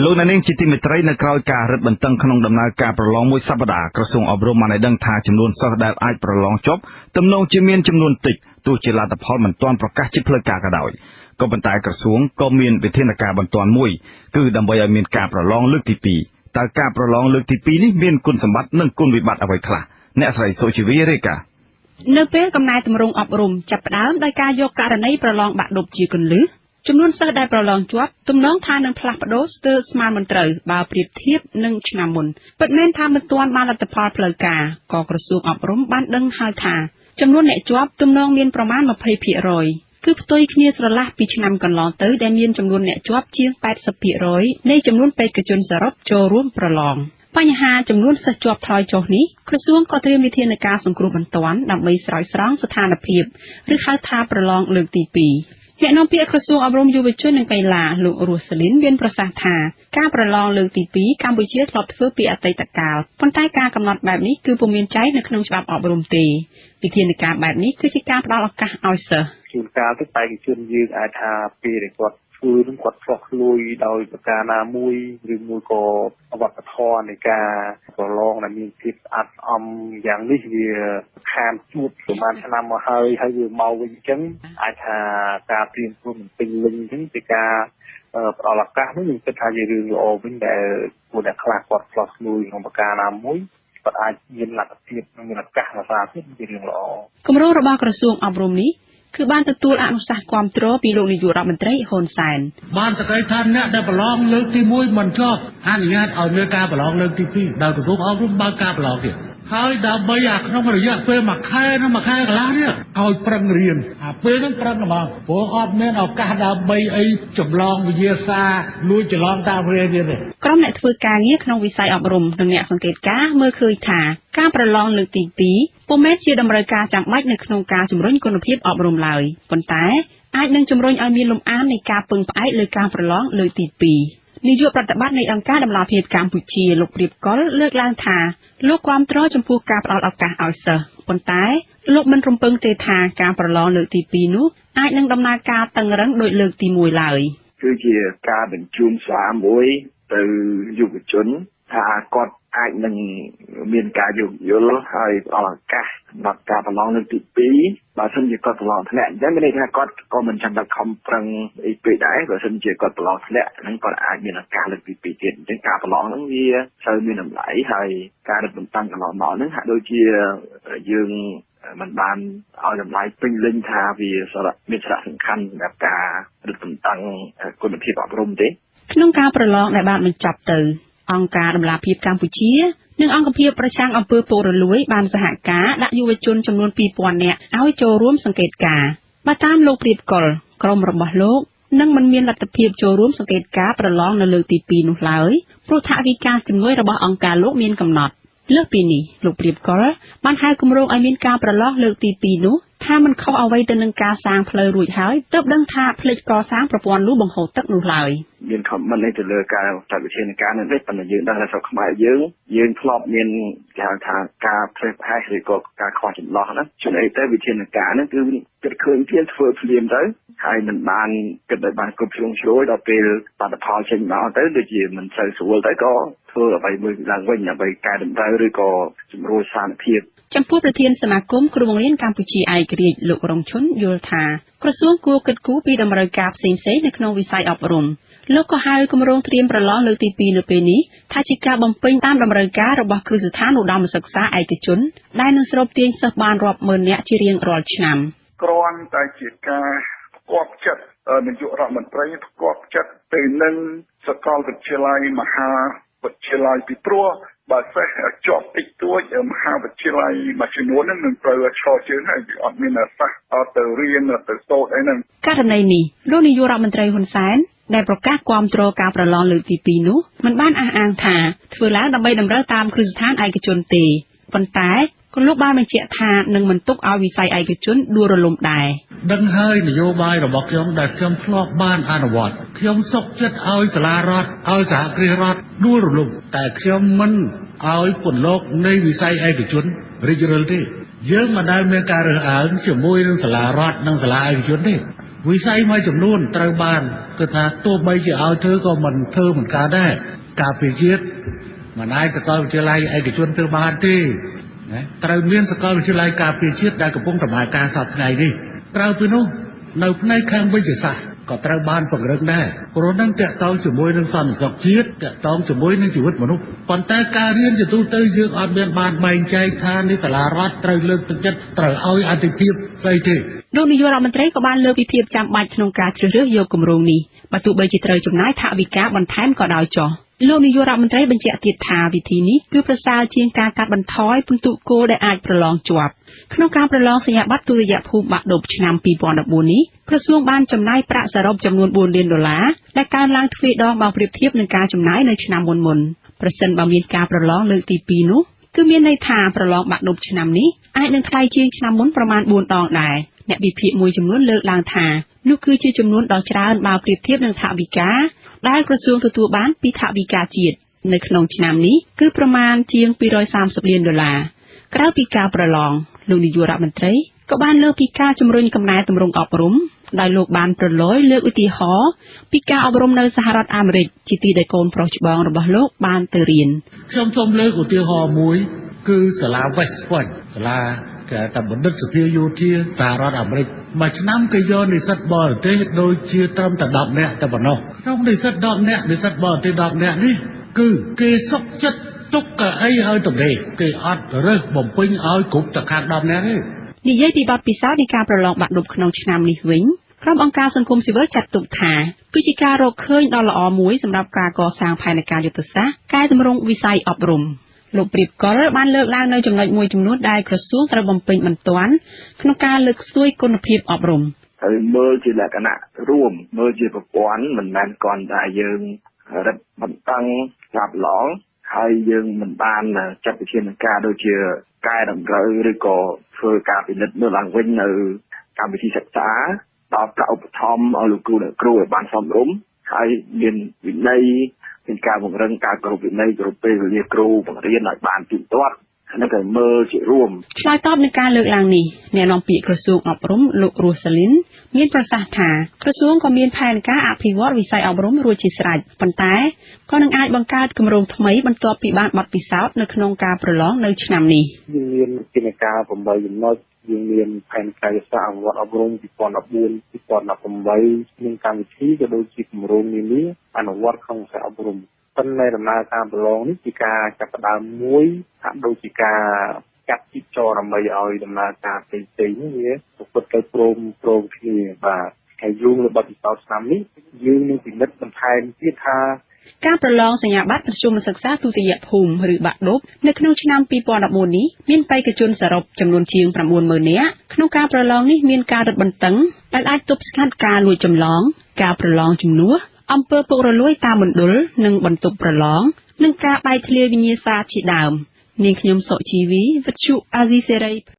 លោកនាងជាទីមេត្រីនៅក្រៅការរឹតបន្តឹងក្នុងដំណើរការប្រឡងមួយសប្តាហ៍ក្រសួងអប់រំបានឲ្យដឹងថាចំនួនសិស្សដែលអាចប្រឡងជាប់ទំនងជាមានចំនួនតិចទោះជាលទ្ធផលមិនទាន់ប្រកាសជាផ្លូវការក៏ដោយក៏ប៉ុន្តែក្រសួងក៏មានវិធានការបន្ទាន់មួយគឺដើម្បីឲ្យមានការប្រឡងលើកទី2តើការប្រឡងលើកទី2នេះមានគុណសម្បត្តិនិងគុណវិបត្តិអ្វីខ្លះអ្នកស្រីសុជីវីរាយការណ៍នៅពេលកំណែទម្រង់អប់រំចាប់ផ្ដើមដោយការយកករណីប្រឡងបាក់ឌុបជាគន្លឹះចំនួនសិស្សដែលប្រឡងជាប់ទំនងថានឹងផ្លាស់ប្ដូរស្ទើរស្មើមិនត្រូវបើប្រៀបធៀបនឹងឆ្នាំមុនពិតមែនថាមិនទាន់បានលទ្ធផលផ្លូវការក៏ក្រសួងអប់រំបានដឹងហើយថាចំនួនអ្នកជាប់ទំនងមានប្រមាណ 20% គឺផ្ទុយគ្នាស្រឡះពីឆ្នាំកន្លងទៅដែលមានចំនួនអ្នកជាប់ជាង 80% នៃចំនួនបេក្ខជនសរុបចូលរួមប្រឡងបញ្ហាចំនួនសិស្សជាប់ថយចុះនេះក្រសួងក៏ត្រៀមវិធានការសង្គ្រោះបន្ទាន់ដើម្បីស្រោចស្រង់ស្ថានភាពឬហៅថាប្រឡងលើកទី2អ្នកនាំពាក្យក្រសួងអប់រំយុវជននិងកីឡាលោករស់សេលីនមានប្រសាសន៍ថាការប្រឡងលើកទី2កម្ពុជាធ្លាប់ធ្វើពីអតីតកាលប៉ុន្តែការកំណត់បែបនេះគឺពុំមានចែងនៅក្នុងច្បាប់អប់រំទេវិធានការបែបនេះគឺជាការផ្តល់ឱកាសឲ្យសិស្សជួនកាលទៅបេក្ខជនយើងអាចថាពេលដែលគាត់ធ្វើនឹងគាត់ឆ្លោះឆ្លួយដោយប្រការណាមួយឬមួយក៏វប្បធម៌នៃការប្រឡងដែលមានភាពស្អាតស្អំយ៉ាងនេះវាខានជួបប្រហែលឆ្នាំមកហើយវាមកវិញអញ្ចឹងអាចថាការត្រៀមខ្លួនមិនពេញលេញអញ្ចឹងពីការផ្ដល់ឱកាសនេះខ្ញុំគិតថាជារឿងល្អវិញដែលពួកអ្នកខ្លះគាត់ឆ្លោះឆ្លួយក្នុងប្រការណាមួយគាត់អាចមានលទ្ធភាពនិងមានឱកាសភាសាទៀតជារឿងល្អគម្រោងរបស់ក្រសួងអប់រំនេះគឺបានទទួលអនុសាសន៍គាំទ្រពីលោកនាយករដ្ឋមន្ត្រីហ៊ុនសែនបានសកម្មថាអ្នកដែលប្រឡងលើកទី1មិនជាប់អនុញ្ញាតឲ្យមានការប្រឡងលើកទី2ដោយក្រសួងអប់រំបើកការប្រឡងទៀតហើយដើម្បីក្នុងរយៈពេលមួយខែនិងមួយខែកន្លះនេះឲ្យប្រឹងរៀនពេលហ្នឹងប្រឹងហ្មងព្រោះអត់មានឱកាសដើម្បីអីចម្លងវិទ្យាសាស្ត្រលួចច្រឡំតាមរៀនទៀតទេក្រុមអ្នកធ្វើការងារក្នុងវិស័យអប់រំនិងអ្នកសង្កេតការណ៍មើលឃើញថាការប្រឡងលើកទី2ពុំមែនជាតម្រូវការចាំបាច់នៅក្នុងការជំរុញគុណភាពអប់រំឡើយប៉ុន្តែអាចនឹងជំរុញឲ្យមានលំអាននៃការពឹងផ្អែកលើការប្រឡងលើកទី2នាយកប្រតិបត្តិនៃអង្គការដំណាភៀបកម្ពុជាលោកព្រៀបកុលលើកឡើងថាលោកគាំទ្រចំពោះការផ្តល់ឱកាសឲ្យសិស្សប៉ុន្តែលោកមិនរំពឹងទេថាការប្រឡងលើកទី2នោះអាចនឹងដំណើរការតឹងរ៉ឹងដូចលើកទី1ឡើយគឺជាការបញ្ជូនសារមួយទៅយុវជនថាគាត់អាចនឹងមានការយោគយល់ហើយផ្ដល់ឱកាសសម្រាប់ការប្រឡងលើកទី2បើមិនជាគាត់ប្រឡងធ្លាក់អញ្ចឹងមានន័យថាគាត់ក៏មិនចាំបាច់ខំប្រឹងអីពេកដែរបើមិនជាគាត់ប្រឡងធ្លាក់ហ្នឹងគាត់អាចមានឱកាសលើកទី2ទៀតអញ្ចឹងការប្រឡងហ្នឹងវាត្រូវមានតម្លៃហើយការរឹតបន្តឹងកន្លងមកហ្នឹងហាក់ដូចជាយើងមិនបានឲ្យតម្លៃពេញលេញថាវាមានសារៈសំខាន់សម្រាប់ការរឹតបន្តឹងគុណភាពអប់រំទេក្នុងការប្រឡងដែលបានបញ្ចប់ទៅអង្គការដំណាភៀបកម្ពុជានិងអង្គភាពប្រឆាំងអំពើពុករលួយបានសហការដាក់យុវជនចំនួន 2000 នាក់ឲ្យចូលរួមសង្កេតការណ៍បើតាមលោកព្រៀបកុលក្រុមរបស់លោកនឹងមិនមានលទ្ធភាពចូលរួមសង្កេតការណ៍ប្រឡងនៅលើកទី2នោះឡើយព្រោះថវិកាជំនួយរបស់អង្គការលោកមានកំណត់លើសពីនេះលោកព្រៀបកុលបានហៅគម្រោងឲ្យមានការប្រឡងលើកទី2នោះថាមិនខុសអ្វីទៅនឹងការសាងផ្លូវរួចហើយទើបដឹងថាផ្លេចកសាងប្រព័ន្ធលូបង្ហូរទឹកនោះឡើយមានខមមិនទៅលើការចាត់វិធានការនេះទេប៉ុន្តែយើងដឹងថាស្រុកខ្មែរយើងធ្លាប់មានគេហៅថាការផ្លេចផ្ហែសឬក៏ការខុសចន្លោះណាជួនអីទៅវិធានការនេះគឺគិតឃើញទៀតធ្វើភ្លាមទៅហើយមិនបានគិតឲ្យបានគ្រប់ជ្រុងជ្រោយដល់ពេលបាតុផលចេញមកទៅដូចជាមិនសូវស្រួលទៅក៏ធ្វើអ្វីមួយឡើងវិញដើម្បីកែតម្រូវឬក៏ជំរុញសាមគ្គីភាពចំពោះប្រធានសមាគមគ្រូបង្រៀនកម្ពុជាឯករាជ្យលោករងឈុនយល់ថាក្រសួងគួរគិតគូរពីតម្រូវការផ្សេងៗនៅក្នុងវិស័យអប់រំលោកក៏ហៅគម្រោងត្រៀមប្រឡងលើកទី2នៅពេលនេះថាជាការបំពេញតាមតម្រូវការរបស់គ្រឹះស្ថានឧត្តមសិក្សាឯកជនដែលនឹងស្រូបទាញសិស្សបានរាប់ម៉ឺននាក់ជារៀងរាល់ឆ្នាំគ្រាន់តែជាការផ្គាប់ចិត្តនាយករដ្ឋមន្ត្រីផ្គាប់ចិត្តទៅនឹងសាកលវិទ្យាល័យមហាវិទ្យាល័យពីព្រោះបើសិស្សជាប់តិចតួចមហាវិទ្យាល័យមួយចំនួននឹងត្រូវឈរជើងហើយអត់មានឱកាសទៅរៀនទៅសូត្រអីហ្នឹងករណីនេះលោកនាយករដ្ឋមន្ត្រីហ៊ុនសែនដែលប្រកាសគាំទ្រការប្រឡងលើកទី2នោះមិនបានអះអាងថាធ្វើឡើងដើម្បីតម្រូវតាមគ្រឹះស្ថានឯកជនទេប៉ុន្តែក៏លោកបានបញ្ជាក់ថានឹងមិនទុកឲ្យវិស័យឯកជនដួលរលំដែរដឹងហើយនយោបាយរបស់ខ្ញុំដែលខ្ញុំធ្លាប់បានអនុវត្តខ្ញុំសុខចិត្តឲ្យសាលារដ្ឋឲ្យសហគ្រាសរដ្ឋដួលរលំតែខ្ញុំមិនឲ្យពន្លកនៃវិស័យឯកជនរីករាលទេយើងមិនដែលមានការរើសអើងជាមួយនឹងសាលារដ្ឋនិងសាលាឯកជនទេវិស័យមួយចំនួនត្រូវបាន គឺថាទោះបីជាឲ្យធ្វើក៏មិនធ្វើមិនកើតដែរការពារជាតិមិនអាចសាកលវិទ្យាល័យឯកជនធ្វើបានទេណាត្រូវមានសាកលវិទ្យាល័យការពារជាតិដែលកំពុងដំណើរការសប្តាហ៍ថ្ងៃនេះក្រៅពីនោះនៅផ្នែកខាងវិទ្យាសាស្ត្រក៏ត្រូវបានពង្រឹងដែរព្រោះនឹងតកតងជាមួយនឹងសន្តិសុខជាតិតកតងជាមួយនឹងជីវិតមនុស្សប៉ុន្តែការរៀនជាទូទៅយើងអត់មានបានបែងចែកថានេះសាលារដ្ឋត្រូវលើកទឹកចិត្តត្រូវឲ្យអធិភាពស្អីទេលោកនាយករដ្ឋមន្ត្រីក៏បានលើកពីភាពចាំបាច់ក្នុងការជ្រើសរើសយកគម្រោងនេះបើទោះបីជាត្រូវចំណាយថវិកាបន្ថែមក៏ដោយចុះលោកនាយករដ្ឋមន្ត្រីបញ្ជាក់ទៀតថាវិធីនេះគឺប្រសើរជាងការកាត់បន្ថយពិន្ទុគោលដែលអាចប្រឡងជាប់ក្នុងការប្រឡងសញ្ញាបត្រទុតិយភូមិបាក់ឌុបឆ្នាំ2014នេះក្រសួងបានចំណាយប្រាក់សរុបចំនួន$4 លានដែលកើនឡើងទ្វេដងបើប្រៀបធៀបនឹងការចំណាយនៅឆ្នាំមុនប្រសិនបើមានការប្រឡងលើកទី2នោះគឺមានន័យថាប្រឡងបាក់ឌុបឆ្នាំនេះអាចនឹងថ្លៃជាងឆ្នាំមុនប្រមាណ4 ដងដែរអ្នកវិភាគមួយចំនួនលើកឡើងថានោះគឺជាចំនួនដ៏ច្រើនបើប្រៀបធៀបនឹងថវិកាដែលក្រសួងទទួលបានពីថវិកាជាតិនៅក្នុងឆ្នាំនេះគឺប្រមាណជាង$230 លានក្រៅពីការប្រឡងលោកនាយករដ្ឋមន្ត្រីក៏បានលើកពីការជំរុញកំណែទម្រង់អប់រំដោយលោកបានប្រឡយលើកឧទាហរណ៍ពីការអប់រំនៅសហរដ្ឋអាមេរិកជាទីដែលកូនប្រុសច្បងរបស់លោកបានទៅរៀនខ្ញុំសូមលើកឧទាហរណ៍មួយគឺសាលា West Point សាលាគេថាបណ្ឌិតសភាយោធាសហរដ្ឋអាមេរិកមួយឆ្នាំគេយកនិស្សិតបរទេសដូចជាត្រឹមតែ10នាក់តែប៉ុណ្ណោះក្នុងនិស្សិត10នាក់និស្សិតបរទេស10នាក់នេះគឺគេសុខចិត្តទុកកៅអីឲ្យតម្រេគេអត់រើសបំពេញឲ្យគ្រប់តែខាង10នាក់ទេនិយាយពីបទពិសោធន៍នៃការប្រឡងបាក់ឌុបក្នុងឆ្នាំនេះវិញក្រុមអង្គការសង្គមស៊ីវិលចាត់ទុកថាគឺជាការរកឃើញដ៏ល្អមួយសម្រាប់ការកសាងផែនការយុទ្ធសាស្ត្រកែតម្រង់វិស័យអប់រំលោកព្រៀបកុលបានលើកឡើងនៅចំណុចមួយចំនួនដែលក្រសួងត្រូវបំពេញបន្ទាន់ក្នុងការលើកស្ទួយគុណភាពអប់រំហើយមើលជាលក្ខណៈរួមមើលជាប្រព័ន្ធមិនមែនគ្រាន់តែយើងរឹតបន្តឹងចាប់ឡងហើយយើងមិនបានចាត់វិធានការដូចជាកែតម្រូវឬក៏ធ្វើការពិនិត្យមើលឡើងវិញនៅកម្មវិធីសិក្សាដល់ប្រាក់ឧបត្ថម្ភឲ្យលោកគ្រូអ្នកគ្រូឲ្យបានសមរម្យហើយមានវិន័យមានការពង្រឹងការគោរពវិន័យគោរពពេលវេលាគ្រូបង្រៀនឲ្យបានទៀងទាត់ហើយក៏មើលជារួមឆ្លើយតបនឹងការលើកឡើងនេះអ្នកនាំពាក្យក្រសួងអប់រំលោករស់សាលីនមានប្រសាសន៍ថាក្រសួងក៏មានផែនការអភិវឌ្ឍវិស័យអប់រំរួចជាស្រេចប៉ុន្តែក៏នឹងអាចបង្កើតគម្រោងថ្មីបន្ទាប់ពីបានបទពិសោធន៍នៅក្នុងការប្រឡងនៅឆ្នាំនេះយើងមានគោលការណ៍8ចំណុចយើងមានផែនការយុទ្ធសាស្ត្រអប់រំ2014-2018មានកម្មវិធីក៏ដូចជាគម្រោងនានាអនុវត្តក្នុងវិស័យអប់រំប៉ុន្តែដំណើរការប្រឡងនេះជាការចាប់ផ្ដើមមួយហាក់ដូចជាការចាត់ជីកចរដើម្បីឲ្យដំណើរការផ្សេងៗនេះវាប្រព្រឹត្តទៅព្រមគ្នាបាទហើយយោងលើបទពិសោធន៍ឆ្នាំនេះយើងនឹងពិនិត្យបន្ថែមទៀតថាការប្រឡងសញ្ញាបត្រមធ្យមសិក្សាទុតិយភូមិឬបាក់ឌុបនៅក្នុងឆ្នាំ2014នេះមានបេក្ខជនសរុបចំនួនជាង90,000 នាក់ក្នុងការប្រឡងនេះមានការរឹតបន្តឹងដែលអាចទប់ស្កាត់ការលួចចម្លងការប្រឡងជំនួសអំពើពុករលួយតាមមណ្ឌលនិងបន្ទប់ប្រឡងនិងការបែកធ្លាយវិញ្ញាសាជាដើមនាងខ្ញុំសុជីវីវិទ្យុអាស៊ីសេរី